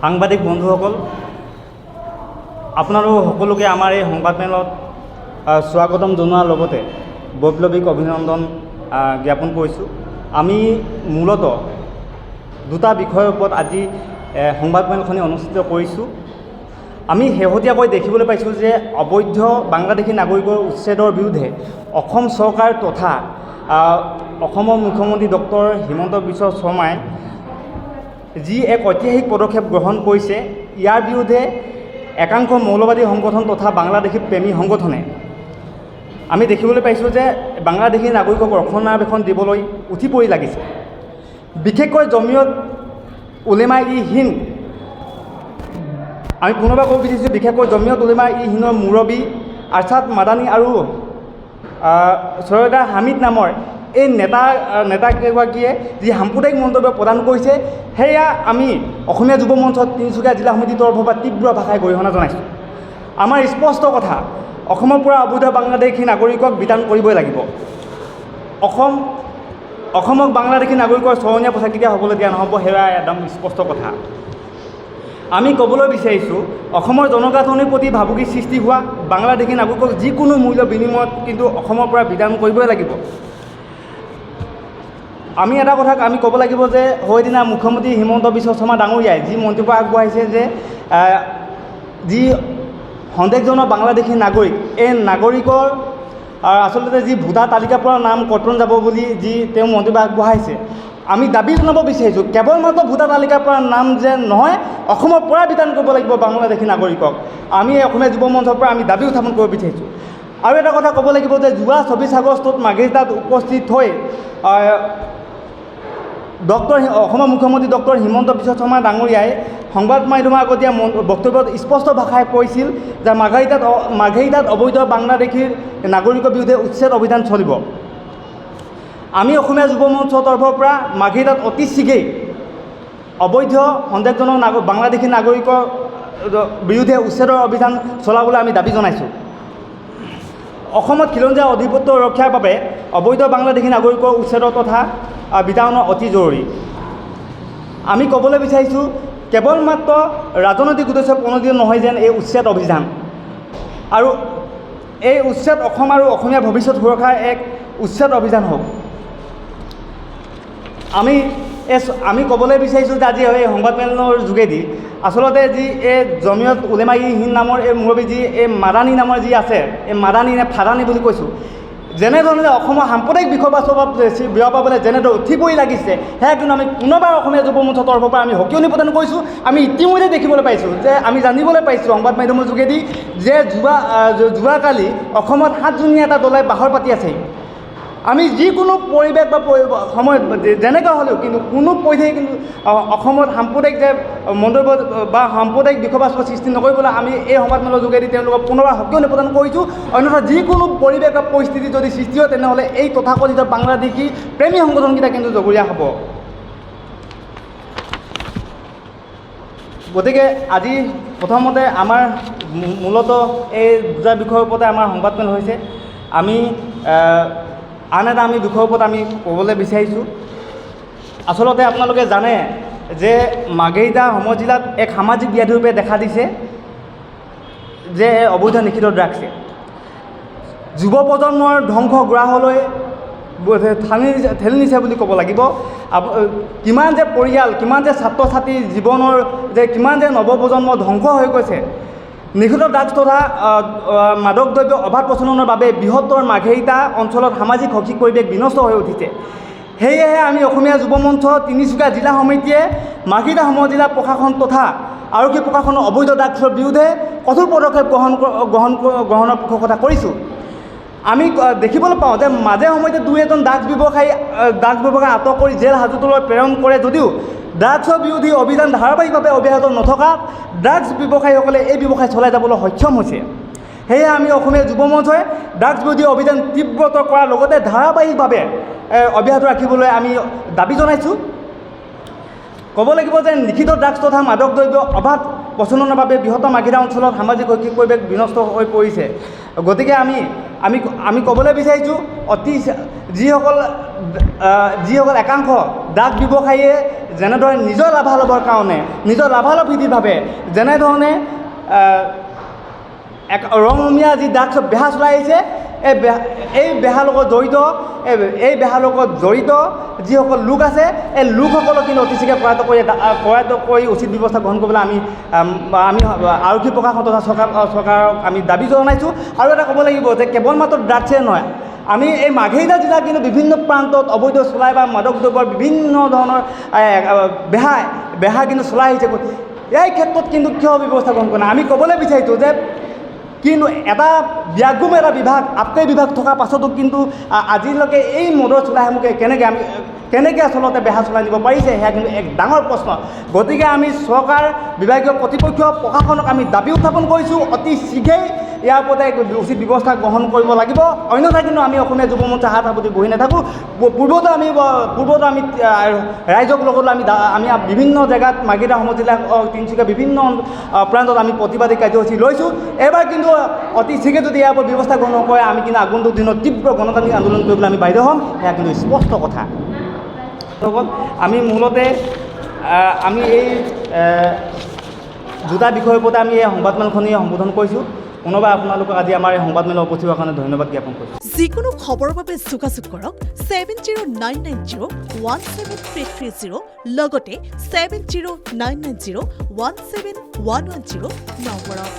সাংবাদিক বন্ধুসকল, আপোনালোক সকলোকে আমাৰ এই সংবাদমেলত স্বাগতম জনোৱাৰ লগতে বৈপ্লৱিক অভিনন্দন জ্ঞাপন কৰিছোঁ। আমি মূলতঃ দুটা বিষয়ৰ ওপৰত আজি সংবাদমেলখনি অনুষ্ঠিত কৰিছোঁ। আমি শেহতীয়াকৈ দেখিবলৈ পাইছোঁ যে অবৈধ বাংলাদেশী নাগৰিকৰ উচ্ছেদৰ বিৰুদ্ধে অসম চৰকাৰ তথা অসমৰ মুখ্যমন্ত্ৰী ডক্টৰ হিমন্ত বিশ্ব শৰ্মাই যি এক ঐতিহাসিক পদক্ষেপ গ্ৰহণ কৰিছে, ইয়াৰ বিৰুদ্ধে একাংশ মৌলবাদী সংগঠন তথা বাংলাদেশী প্ৰেমী সংগঠনে আমি দেখিবলৈ পাইছোঁ যে বাংলাদেশী নাগৰিকক ৰক্ষণাবেক্ষণ দিবলৈ উঠি পৰি লাগিছে। বিশেষকৈ জমিয়ত উলেমা ই হিন্দ, আমি পুনৰবাৰ ক'ব বিচাৰিছোঁ, বিশেষকৈ জমিয়ত উলেমা ই হিন্দৰ মুৰব্বী আৰছাদ মাদানী আৰু ছৈয়দা হামিদ নামৰ এই নেতাকেইগৰাকীয়ে যি সাম্প্ৰদায়িক মন্তব্য প্ৰদান কৰিছে, সেয়া আমি অসমীয়া যুৱ মঞ্চত তিনিচুকীয়া জিলা সমিতিৰ তৰফৰ পৰা তীব্ৰ ভাষাৰে গৰিহণা জনাইছোঁ। আমাৰ স্পষ্ট কথা, অসমৰ পৰা অবৈধ বাংলাদেশী নাগৰিকক বিতাড়ন কৰিবই লাগিব। অসমক বাংলাদেশী নাগৰিকৰ চৰণীয়া পোছাক কেতিয়া হ'বলৈ দিয়া নহ'ব, সেয়া একদম স্পষ্ট কথা। আমি ক'বলৈ বিচাৰিছোঁ, অসমৰ জনগাঁথনিৰ প্ৰতি ভাবুকি সৃষ্টি হোৱা বাংলাদেশী নাগৰিকক যিকোনো মূল্য বিনিময়ত কিন্তু অসমৰ পৰা বিতাড়ন কৰিবই লাগিব। আমি এটা কথা আমি ক'ব লাগিব যে সেইদিনা মুখ্যমন্ত্ৰী হিমন্ত বিশ্ব শৰ্মা ডাঙৰীয়াই যি মন্তব্য আগবঢ়াইছে যে যি সন্দেহজনক বাংলাদেশী নাগৰিক, এই নাগৰিকৰ আচলতে যি ভোটাৰ তালিকাৰ পৰা নাম কৰ্তন যাব বুলি যি তেওঁ মন্তব্য আগবঢ়াইছে, আমি দাবী জনাব বিচাৰিছোঁ, কেৱল মাত্ৰ ভোটাৰ তালিকাৰ পৰা নাম যে নহয়, অসমৰ পৰা বিতাড়ন কৰিব লাগিব বাংলাদেশী নাগৰিকক। আমি অসমীয়া যুৱ মঞ্চৰ পৰা আমি দাবী উত্থাপন কৰিব বিচাৰিছোঁ। আৰু এটা কথা ক'ব লাগিব যে যোৱা 24 আগষ্টত মাৰ্ঘেৰিটাত উপস্থিত হৈ অসমৰ মুখ্যমন্ত্ৰী ডক্টৰ হিমন্ত বিশ্ব শৰ্মা ডাঙৰীয়াই সংবাদ মাধ্যমৰ আগত দিয়া বক্তব্যত স্পষ্ট ভাষাৰে কৈছিল যে মাৰ্ঘেৰিটাত অবৈধ বাংলাদেশীৰ নাগৰিকৰ বিৰুদ্ধে উচ্ছেদ অভিযান চলিব। আমি অসমীয়া যুৱ মঞ্চৰ তৰফৰ পৰা মাৰ্ঘেৰিটাত অতি শীঘ্ৰেই অবৈধ সন্দেহজনক বাংলাদেশী নাগৰিকৰ বিৰুদ্ধে উচ্ছেদৰ অভিযান চলাবলৈ আমি দাবী জনাইছোঁ। অসমত খিলঞ্জীয়া আধিপত্য ৰক্ষাৰ বাবে অবৈধ বাংলাদেশী নাগৰিকৰ উচ্ছেদৰ তথা বিতাড়নৰ অতি জৰুৰী। আমি ক'বলৈ বিচাৰিছোঁ, কেৱল মাত্ৰ ৰাজনৈতিক উদ্দেশ্য প্ৰণোদিত নহয় যেন এই উচ্ছেদ অভিযান, আৰু এই উচ্ছেদ অসম আৰু অসমীয়া ভৱিষ্যত সুৰক্ষাৰ এক উচ্ছেদ অভিযান হওক। আমি ক'বলৈ বিচাৰিছোঁ যে আজি এই সংবাদমেলৰ যোগেদি আচলতে যি এই জমিয়ত উলেমা ই হিন্দ নামৰ এই মুৰব্বী যি এই মাদানী নামৰ যি আছে, এই মাদানী নে ফাদানী বুলি কৈছোঁ, যেনেধৰণে অসমৰ সাম্প্ৰদায়িক বিয়পাবলৈ যেনেদৰে উঠি পৰি লাগিছে, সেয়া কিন্তু আমি পুনৰবাৰ অসমীয়া যুৱ মঞ্চৰ তৰফৰ পৰা আমি সকিয়নি প্ৰদান কৰিছোঁ। আমি ইতিমধ্যে দেখিবলৈ পাইছোঁ যে আমি জানিবলৈ পাইছোঁ সংবাদ মাধ্যমৰ যোগেদি যে যোৱাকালি অসমত 7জনীয়া এটা দলে বাহৰ পাতি আছে। আমি যিকোনো পৰিৱেশ বা সময়ত যেনেকৈ হ'লেও কিন্তু কোনো পধ্যেই কিন্তু অসমত সাম্প্ৰদায়িক যে মন্তব্য বা সাম্প্ৰদায়িক বিষয়বস্তু সৃষ্টি নকৰিবলৈ আমি এই সংবাদমেলৰ যোগেদি তেওঁলোকক পুনৰবাৰ সকিয়নি প্ৰদান কৰিছোঁ। অন্যথা যিকোনো পৰিৱেশ বা পৰিস্থিতি যদি সৃষ্টি হয়, তেনেহ'লে এই তথাকথিত বাংলাদেশী প্ৰেমী সংগঠনকেইটা কিন্তু জগৰীয়া হ'ব। গতিকে আজি প্ৰথমতে আমাৰ মূলতঃ এই দুটা বিষয়ৰ ওপৰতে আমাৰ সংবাদমেল হৈছে। আমি আন এটা বিষয়ৰ ওপৰত আমি ক'বলৈ বিচাৰিছোঁ। আচলতে আপোনালোকে জানে যে মাৰ্ঘেৰিটা সমজিলাত এক সামাজিক ব্যাধিৰূপে দেখা দিছে যে অবৈধ নিষিদ্ধ ড্ৰাগছে যুৱ প্ৰজন্মৰ ধ্বংসগ্ৰাহলৈ ঠেলি নিছে বুলি ক'ব লাগিব। কিমান যে পৰিয়াল, কিমান যে ছাত্ৰ ছাত্ৰীৰ জীৱনৰ যে কিমান যে নৱপ্ৰজন্ম ধ্বংস হৈ গৈছে। নিষিদ্ধ ড্ৰাগছ তথা মাদক দ্ৰব্য অবাধ প্ৰচলনৰ বাবে বৃহত্তৰ মাৰ্ঘেৰিটা অঞ্চলত সামাজিক শৈক্ষিক পৰিৱেশ বিনষ্ট হৈ উঠিছে। সেয়েহে আমি অসমীয়া যুৱ মঞ্চ তিনিচুকীয়া জিলা সমিতিয়ে মাৰ্ঘেৰিটা সমজিলা প্ৰশাসন তথা আৰক্ষী প্ৰশাসনৰ অবৈধ ড্ৰাগছৰ বিৰুদ্ধে কঠোৰ পদক্ষেপ গ্ৰহণৰ পোষকতা কৰিছোঁ। আমি দেখিবলৈ পাওঁ যে মাজে সময়তে দুই এজন ড্ৰাগছ ব্যৱসায়ী আটক কৰি জেল হাজোতলৈ প্ৰেৰণ কৰে যদিও ড্ৰাগছৰ বিৰোধী অভিযান ধাৰাবাহিকভাৱে অব্যাহত নথকা ড্ৰাগছ ব্যৱসায়ীসকলে এই ব্যৱসায় চলাই যাবলৈ সক্ষম হৈছে। সেয়ে আমি অসমীয়া যুৱ মঞ্চই ড্ৰাগছ বিৰোধী অভিযান তীব্ৰতৰ কৰাৰ লগতে ধাৰাবাহিকভাৱে অব্যাহত ৰাখিবলৈ আমি দাবী জনাইছোঁ। ক'ব লাগিব যে নিষিদ্ধ ড্ৰাগছ তথা মাদক দ্ৰব্য অবাধ প্ৰচলনৰ বাবে বৃহত্তৰ মাৰ্ঘেৰিটা অঞ্চলত সামাজিক শৈক্ষিক পৰিৱেশ বিনষ্ট হৈ পৰিছে। গতিকে আমি আমি ক'বলৈ বিচাৰিছোঁ যিসকল একাংশ ড্ৰাগ ব্যৱসায়ীয়ে যেনেদৰে নিজৰ লাভালাভৰ কাৰণে নিজৰ লাভালাভ ভিত্তিভাৱে যেনেধৰণে ৰঙমীয়া যি ড্ৰাগছ বেহা চলাই আহিছে এই বেহাৰ লগত জড়িত যিসকল লোক আছে এই লোকসকলক কিন্তু অতি শীঘ্ৰে কৰায়ত্ব কৰি উচিত ব্যৱস্থা গ্ৰহণ কৰিবলৈ আমি আৰক্ষী প্ৰশাসন তথা চৰকাৰক আমি দাবী জনাইছোঁ। আৰু এটা ক'ব লাগিব যে কেৱল মাত্ৰ ড্ৰাগছে নহয়, আমি এই মাৰ্ঘেৰিটা জিলাৰ কিন্তু বিভিন্ন প্ৰান্তত অবৈধ চলাই বা মাদক দ্ৰব্যৰ বিভিন্ন ধৰণৰ বেহা কিন্তু চলাই আহিছে। এই ক্ষেত্ৰত কিন্তু কিয় ব্যৱস্থা গ্ৰহণ কৰা নাই? আমি ক'বলৈ বিচাৰিছোঁ যে কিন্তু এটা বিভাগ আবকাৰী বিভাগ থকাৰ পাছতো কিন্তু আজিলৈকে এই মদৰ চোলাসমূহকে কেনেকৈ আচলতে বেহা চলাই নিব পাৰিছে, সেয়া কিন্তু এক ডাঙৰ প্ৰশ্ন। গতিকে আমি চৰকাৰ বিভাগীয় কৰ্তৃপক্ষ প্ৰশাসনক আমি দাবী উত্থাপন কৰিছোঁ, অতি শীঘ্ৰেই ইয়াৰ ওপৰতে উচিত ব্যৱস্থা গ্ৰহণ কৰিব লাগিব। অন্যথা কিন্তু আমি অসমীয়া যুৱ মঞ্চৰ হাত সাবটি বহি নাথাকোঁ। পূৰ্বতো আমি ৰাইজক লগত আমি বিভিন্ন জেগাত মাৰ্ঘেৰিটা সমজিলা তিনিচুকীয়া বিভিন্ন প্ৰান্তত আমি প্ৰতিবাদী কাৰ্যসূচী লৈছোঁ। এইবাৰ কিন্তু অতি শীঘ্ৰে যদি ইয়াৰ ওপৰত ব্যৱস্থা গ্ৰহণ নকৰে আমি কিন্তু আগন্তুক দিনত তীব্ৰ গণতান্ত্ৰিক আন্দোলন কৰিবলৈ আমি বাধ্য হ'ম, সেয়া কিন্তু স্পষ্ট কথা। আমি মূলতে আমি এই দুটা বিষয়ৰ ওপৰতে আমি এই সংবাদমেলখনি সম্বোধন কৰিছোঁ। পুনৰবাৰ আপোনালোকক আজি আমাৰ এই সংবাদমেলত উপস্থিত হোৱাৰ কাৰণে ধন্যবাদ জ্ঞাপন কৰিছোঁ। যিকোনো খবৰৰ বাবে যোগাযোগ কৰক 7099017330 লগতে 7099017110 নম্বৰত।